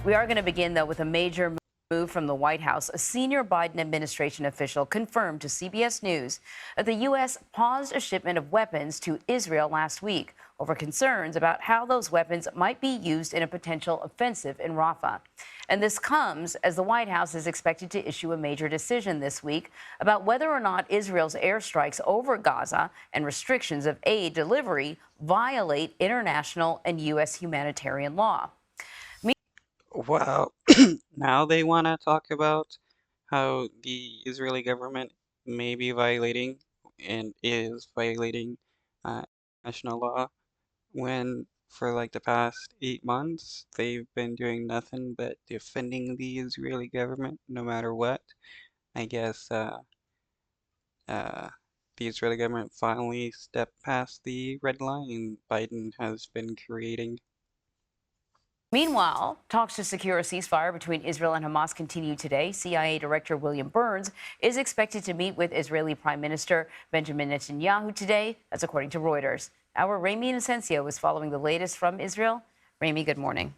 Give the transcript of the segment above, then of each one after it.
We are going to begin, though, with a major move from the White House. A senior Biden administration official confirmed to CBS News that the U.S. paused a shipment of weapons to Israel last week over concerns about how those weapons might be used in a potential offensive in Rafah. And this comes as the White House is expected to issue a major decision this week about whether or not Israel's airstrikes over Gaza and restrictions of aid delivery violate international and U.S. humanitarian law. Wow. Now they want to talk about how the Israeli government may be violating and is violating national law when for like the past 8 months they've been doing nothing but defending the Israeli government no matter what. I guess the Israeli government finally stepped past the red line Biden has been creating. Meanwhile, talks to secure a ceasefire between Israel and Hamas continue today. CIA Director William Burns is expected to meet with Israeli Prime Minister Benjamin Netanyahu today. That's according to Reuters. Our Ramy Inocencio is following the latest from Israel. Ramy, good morning.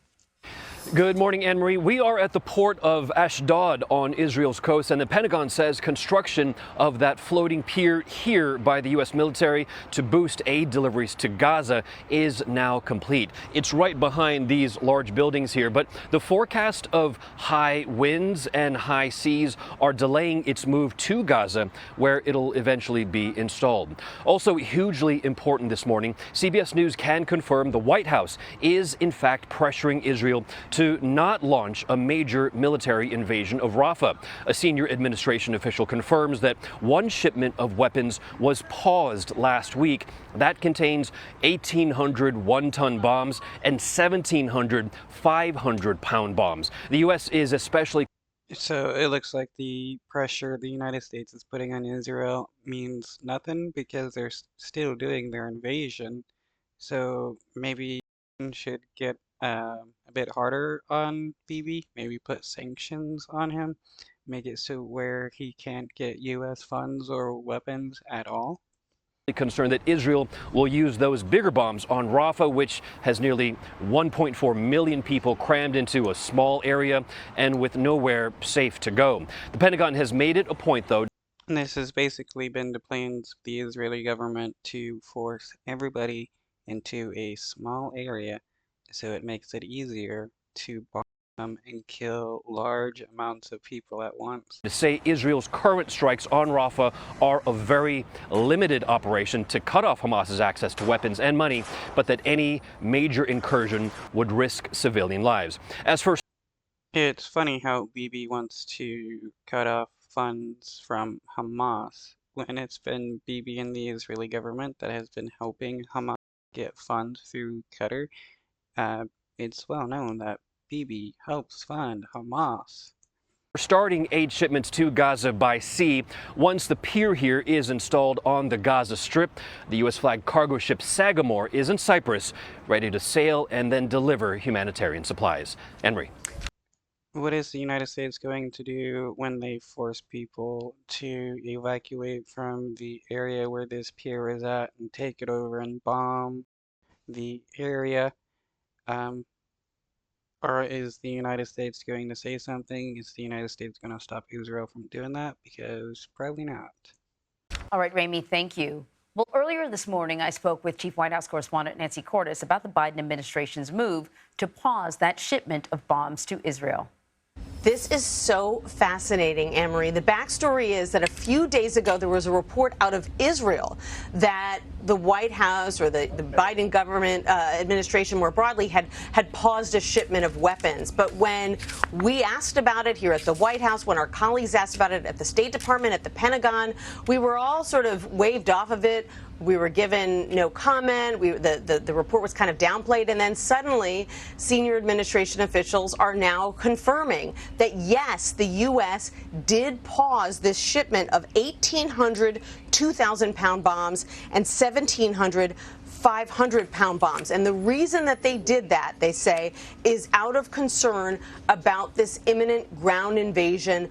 Good morning, Anne-Marie. We are at the port of Ashdod on Israel's coast, and the Pentagon says construction of that floating pier here by the U.S. military to boost aid deliveries to Gaza is now complete. It's right behind these large buildings here, but the forecast of high winds and high seas are delaying its move to Gaza, where it'll eventually be installed. Also hugely important this morning, CBS News can confirm the White House is in fact pressuring Israel to not launch a major military invasion of Rafah. A senior administration official confirms that one shipment of weapons was paused last week. That contains 1,800 one-ton bombs and 1,700 500-pound bombs. The U.S. is especially... So it looks like the pressure the United States is putting on Israel means nothing because they're still doing their invasion. So maybe should get a bit harder on Bibi, maybe put sanctions on him, make it so where he can't get U.S. funds or weapons at all. Concerned that Israel will use those bigger bombs on Rafah, which has nearly 1.4 million people crammed into a small area and with nowhere safe to go. The Pentagon has made it a point, though. And this has basically been the plans of the Israeli government to force everybody into a small area so it makes it easier to bomb and kill large amounts of people at once. To say Israel's current strikes on Rafah are a very limited operation to cut off Hamas's access to weapons and money, but that any major incursion would risk civilian lives. As for... It's funny how Bibi wants to cut off funds from Hamas when it's been Bibi and the Israeli government that has been helping Hamas get funds through Qatar. It's well known that Bibi helps fund Hamas. Starting aid shipments to Gaza by sea once the pier here is installed on the Gaza Strip. The U.S. flagged cargo ship Sagamore is in Cyprus, ready to sail and then deliver humanitarian supplies. Henry. What is the United States going to do when they force people to evacuate from the area where this pier is at and take it over and bomb the area? Or is the United States going to say something? Is the United States going to stop Israel from doing that? Because probably not. All right, Ramy, thank you. Well, earlier this morning, I spoke with Chief White House correspondent Nancy Cordes about the Biden administration's move to pause that shipment of bombs to Israel. This is so fascinating, Anne-Marie. The backstory is that a few days ago, there was a report out of Israel that the White House or the Biden government administration more broadly had paused a shipment of weapons. But when we asked about it here at the White House, when our colleagues asked about it at the State Department, at the Pentagon, we were all sort of waved off of it. We were given no comment. The report was kind of downplayed. And then suddenly, senior administration officials are now confirming that, yes, the U.S. did pause this shipment of 1,800 2,000-pound bombs and 1,700 500-pound bombs. And the reason that they did that, they say, is out of concern about this imminent ground invasion